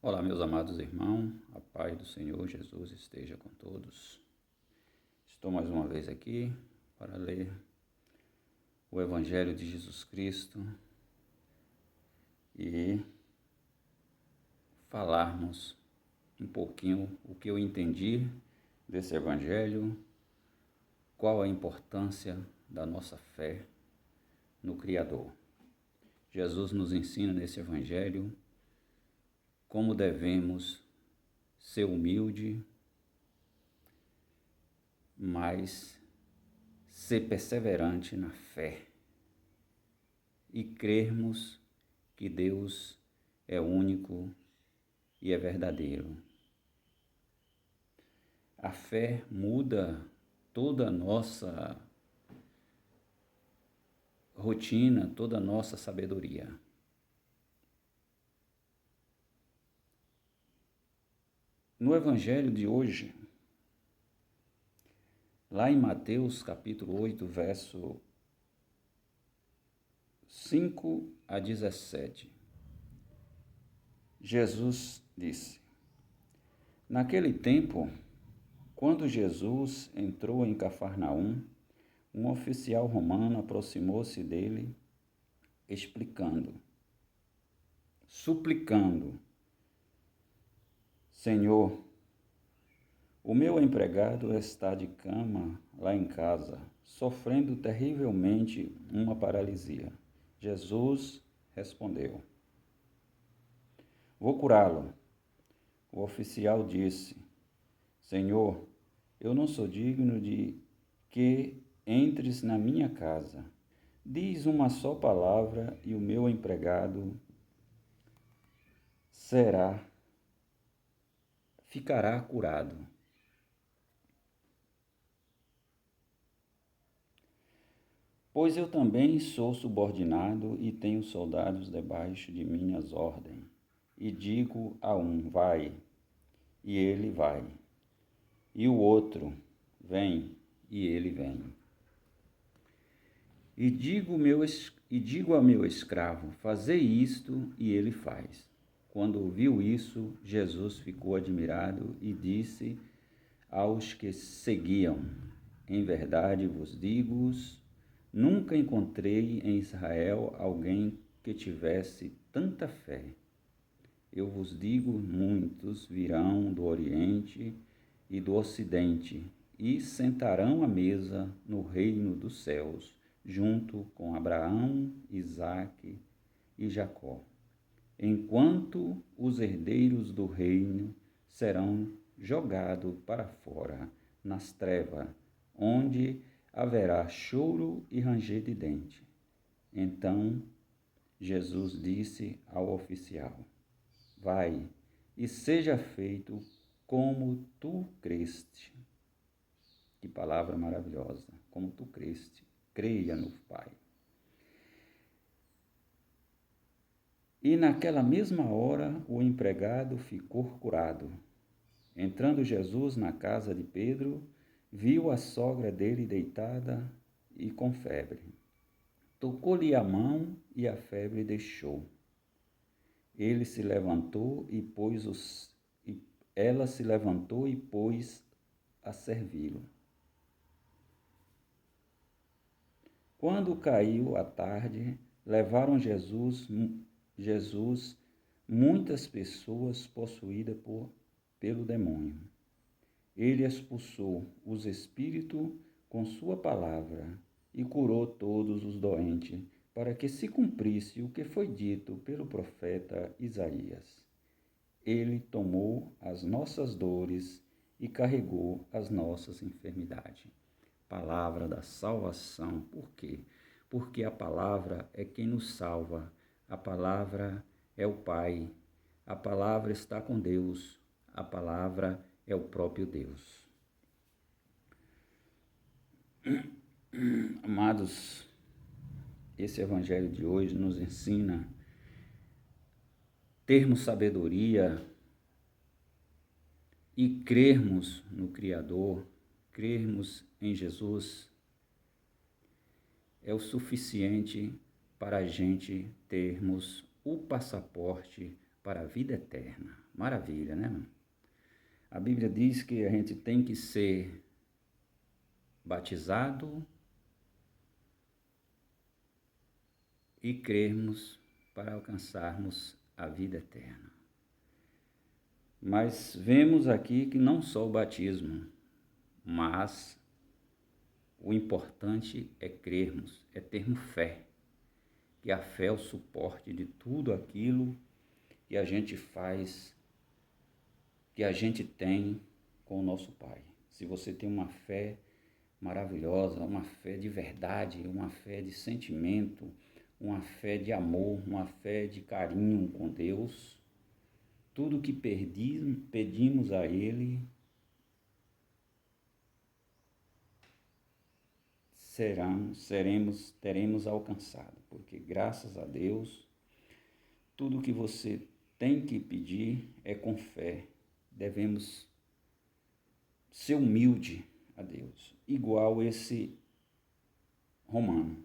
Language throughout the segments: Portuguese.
Olá, meus amados irmãos, a paz do Senhor Jesus esteja com todos. Estou mais uma vez aqui para ler o Evangelho de Jesus Cristo e falarmos um pouquinho o que eu entendi desse Evangelho, qual a importância da nossa fé no Criador. Jesus nos ensina nesse Evangelho como devemos ser humilde, mas ser perseverante na fé e crermos que Deus é único e é verdadeiro. A fé muda toda a nossa rotina, toda a nossa sabedoria. No Evangelho de hoje, lá em Mateus capítulo 8, verso 5 a 17, Jesus disse: Naquele tempo, quando Jesus entrou em Cafarnaum, um oficial romano aproximou-se dele, suplicando: Senhor, o meu empregado está de cama lá em casa, sofrendo terrivelmente uma paralisia. Jesus respondeu: Vou curá-lo. O oficial disse: Senhor, eu não sou digno de que entres na minha casa. Diz uma só palavra e o meu empregado ficará curado. Pois eu também sou subordinado e tenho soldados debaixo de minhas ordens. E digo a um, vai, e ele vai. E o outro, vem, e ele vem. E digo ao meu escravo, fazei isto, e ele faz. Quando ouviu isso, Jesus ficou admirado e disse aos que seguiam: Em verdade vos digo, nunca encontrei em Israel alguém que tivesse tanta fé. Eu vos digo, muitos virão do Oriente e do Ocidente e sentarão à mesa no reino dos céus, junto com Abraão, Isaque e Jacó, enquanto os herdeiros do reino serão jogados para fora, nas trevas, onde haverá choro e ranger de dente. Então Jesus disse ao oficial: Vai, e seja feito como tu creste. Que palavra maravilhosa, como tu creste. Creia no Pai. E naquela mesma hora o empregado ficou curado. Entrando Jesus na casa de Pedro, viu a sogra dele deitada e com febre. Tocou-lhe a mão e a febre deixou. Ele se levantou e ela se levantou e pôs a servi-lo. Quando caiu a tarde, levaram Jesus muitas pessoas possuídas pelo demônio. Ele expulsou os espíritos com sua palavra e curou todos os doentes, para que se cumprisse o que foi dito pelo profeta Isaías. Ele tomou as nossas dores e carregou as nossas enfermidades. Palavra da salvação. Por quê? Porque a palavra é quem nos salva. A palavra é o Pai. A palavra está com Deus. A palavra é o próprio Deus. Amados, esse evangelho de hoje nos ensina termos sabedoria e crermos no Criador, crermos em Jesus, é o suficiente para a gente termos o passaporte para a vida eterna. Maravilha, né, mano? A Bíblia diz que a gente tem que ser batizado e crermos para alcançarmos a vida eterna. Mas vemos aqui que não só o batismo, mas o importante é crermos, é termos fé. Que a fé é o suporte de tudo aquilo que a gente faz, que a gente tem com o nosso Pai. Se você tem uma fé maravilhosa, uma fé de verdade, uma fé de sentimento, uma fé de amor, uma fé de carinho com Deus, tudo que pedimos a Ele teremos alcançado, porque graças a Deus, tudo que você tem que pedir é com fé. Devemos ser humilde a Deus, igual esse romano.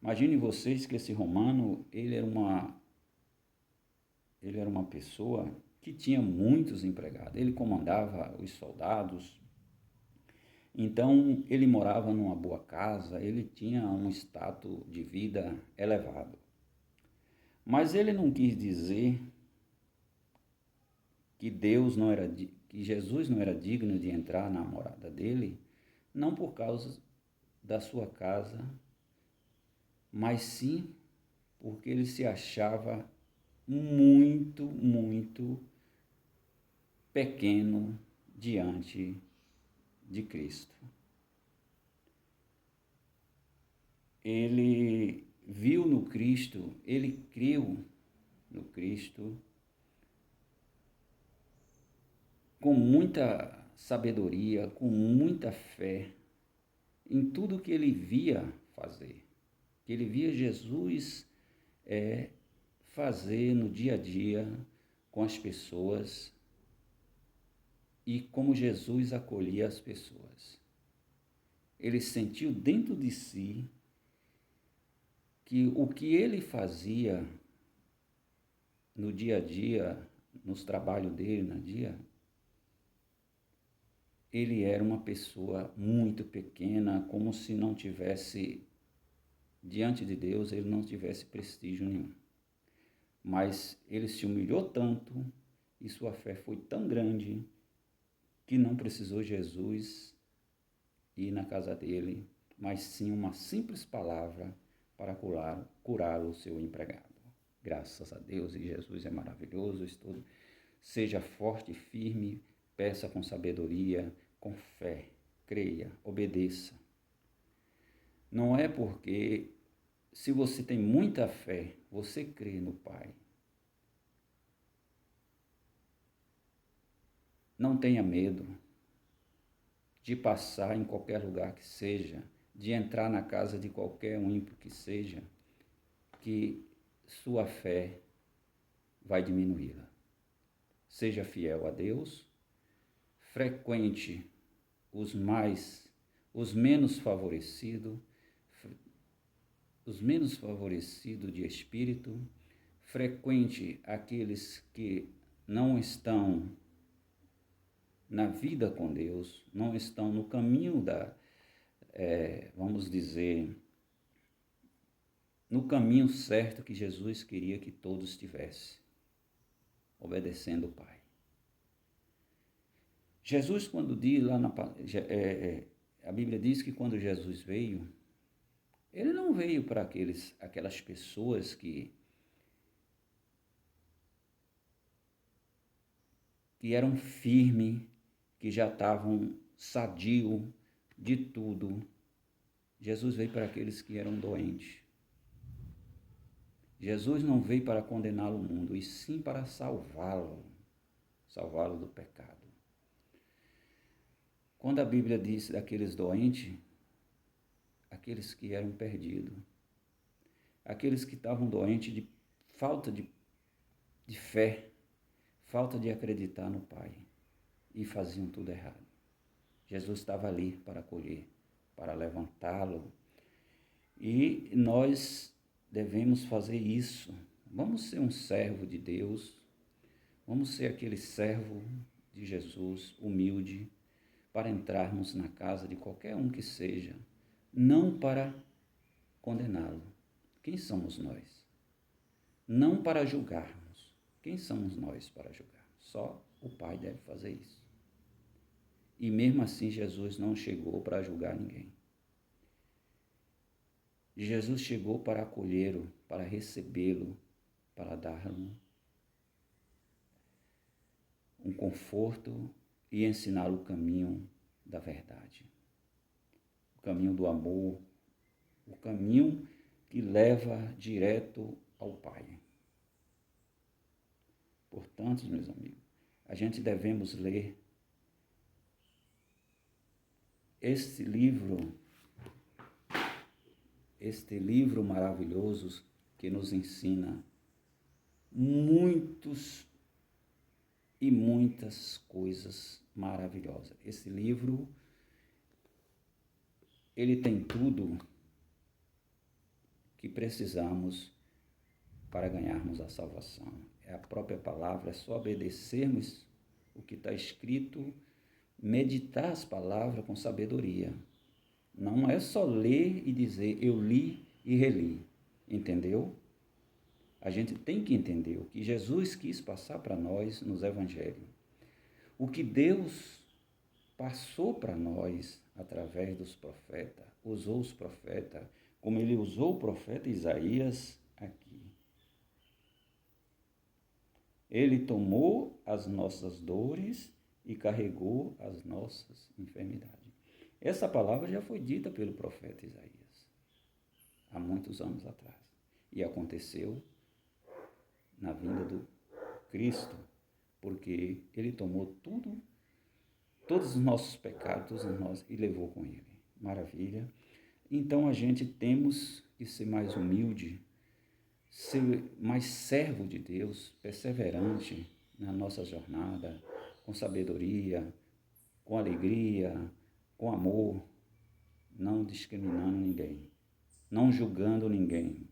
Imagine vocês que esse romano, ele era uma pessoa que tinha muitos empregados. Ele comandava os soldados. Então, ele morava numa boa casa, ele tinha um status de vida elevado. Mas ele não quis dizer que que Jesus não era digno de entrar na morada dele, não por causa da sua casa, mas sim porque ele se achava muito, muito pequeno diante de Cristo. Ele viu no Cristo, ele creu no Cristo com muita sabedoria, com muita fé em tudo que ele via fazer, que ele via Jesus fazer no dia a dia com as pessoas e como Jesus acolhia as pessoas. Ele sentiu dentro de si que o que ele fazia no dia a dia, nos trabalhos dele no dia, ele era uma pessoa muito pequena, como se não tivesse, diante de Deus, ele não tivesse prestígio nenhum. Mas ele se humilhou tanto e sua fé foi tão grande que não precisou Jesus ir na casa dele, mas sim uma simples palavra para curar o seu empregado. Graças a Deus, e Jesus é maravilhoso. Seja forte e firme, peça com sabedoria, com fé, creia, obedeça. Não é porque, se você tem muita fé, você crê no Pai. Não tenha medo de passar em qualquer lugar que seja, de entrar na casa de qualquer ímpio que seja, que sua fé vai diminuí-la. Seja fiel a Deus, frequente os menos favorecidos de espírito, frequente aqueles que não estão na vida com Deus, não estão no caminho vamos dizer, no caminho certo que Jesus queria que todos tivessem, obedecendo o Pai. Jesus, quando diz lá a Bíblia diz que quando Jesus veio, ele não veio para aquelas pessoas que eram firmes, que já estavam sadio de tudo. Jesus veio para aqueles que eram doentes. Jesus não veio para condenar o mundo, e sim para salvá-lo do pecado. Quando a Bíblia diz daqueles doentes, aqueles que eram perdidos, aqueles que estavam doentes de falta de fé, falta de acreditar no Pai, e faziam tudo errado. Jesus estava ali para acolher, para levantá-lo, e nós devemos fazer isso Vamos ser um servo de Deus, vamos ser aquele servo de Jesus, humilde, para entrarmos na casa de qualquer um que seja, não para condená-lo. Quem somos nós? Não para julgarmos. Quem somos nós para julgar? Só o Pai deve fazer isso. E mesmo assim, Jesus não chegou para julgar ninguém. Jesus chegou para acolhê-lo, para recebê-lo, para dar-lhe um conforto e ensiná-lo o caminho da verdade, o caminho do amor, o caminho que leva direto ao Pai. Portanto, meus amigos, a gente devemos ler este livro maravilhoso que nos ensina muitos e muitas coisas maravilhosas. Esse livro, ele tem tudo que precisamos para ganharmos a salvação. É a própria palavra, é só obedecermos o que está escrito, meditar as palavras com sabedoria. Não é só ler e dizer, eu li e reli, entendeu? A gente tem que entender o que Jesus quis passar para nós nos evangelhos. O que Deus passou para nós através dos profetas, usou os profetas, como ele usou o profeta Isaías aqui. Ele tomou as nossas dores e carregou as nossas enfermidades. Essa palavra já foi dita pelo profeta Isaías, há muitos anos atrás. E aconteceu na vinda do Cristo, porque ele tomou todos os nossos pecados, todos nós, e levou com ele. Maravilha. Então a gente temos que ser mais humilde, ser mais servo de Deus, perseverante na nossa jornada, com sabedoria, com alegria, com amor, não discriminando ninguém, não julgando ninguém.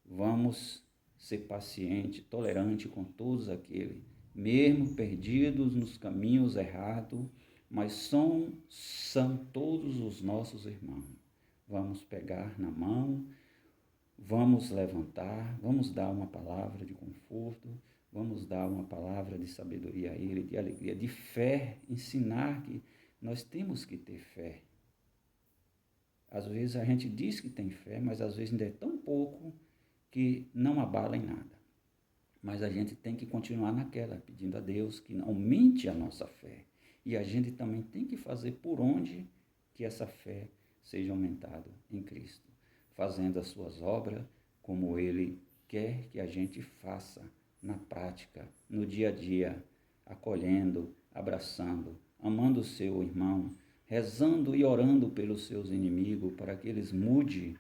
Vamos ser paciente, tolerante com todos aqueles, mesmo perdidos nos caminhos errados, mas são todos os nossos irmãos. Vamos pegar na mão, vamos levantar, vamos dar uma palavra de conforto, vamos dar uma palavra de sabedoria a ele, de alegria, de fé, ensinar que nós temos que ter fé. Às vezes a gente diz que tem fé, mas às vezes ainda é tão pouco que não abala em nada. Mas a gente tem que continuar naquela, pedindo a Deus que aumente a nossa fé. E a gente também tem que fazer por onde que essa fé seja aumentada em Cristo, fazendo as suas obras como Ele quer que a gente faça na prática, no dia a dia, acolhendo, abraçando, amando o seu irmão, rezando e orando pelos seus inimigos para que eles mude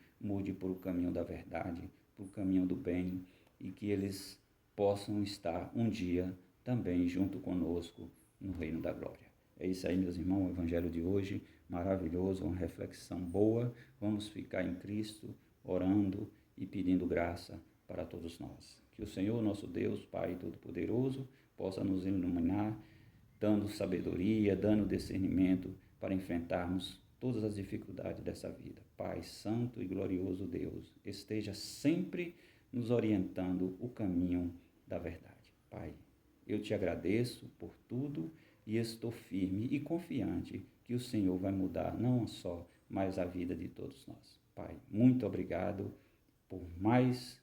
por o caminho da verdade, por o caminho do bem, e que eles possam estar um dia também junto conosco no reino da glória. É isso aí, meus irmãos, o evangelho de hoje, maravilhoso, uma reflexão boa. Vamos ficar em Cristo, orando e pedindo graça para todos nós. Que o Senhor, nosso Deus, Pai Todo-Poderoso, possa nos iluminar, dando sabedoria, dando discernimento para enfrentarmos todas as dificuldades dessa vida. Pai Santo e glorioso Deus, esteja sempre nos orientando o caminho da verdade. Pai, eu te agradeço por tudo e estou firme e confiante que o Senhor vai mudar não só, mas a vida de todos nós. Pai, muito obrigado por mais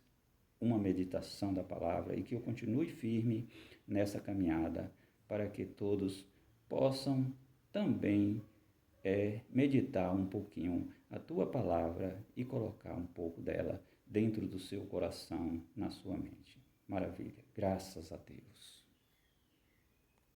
uma meditação da palavra e que eu continue firme nessa caminhada para que todos possam também meditar um pouquinho a tua palavra e colocar um pouco dela dentro do seu coração, na sua mente. Maravilha. Graças a Deus.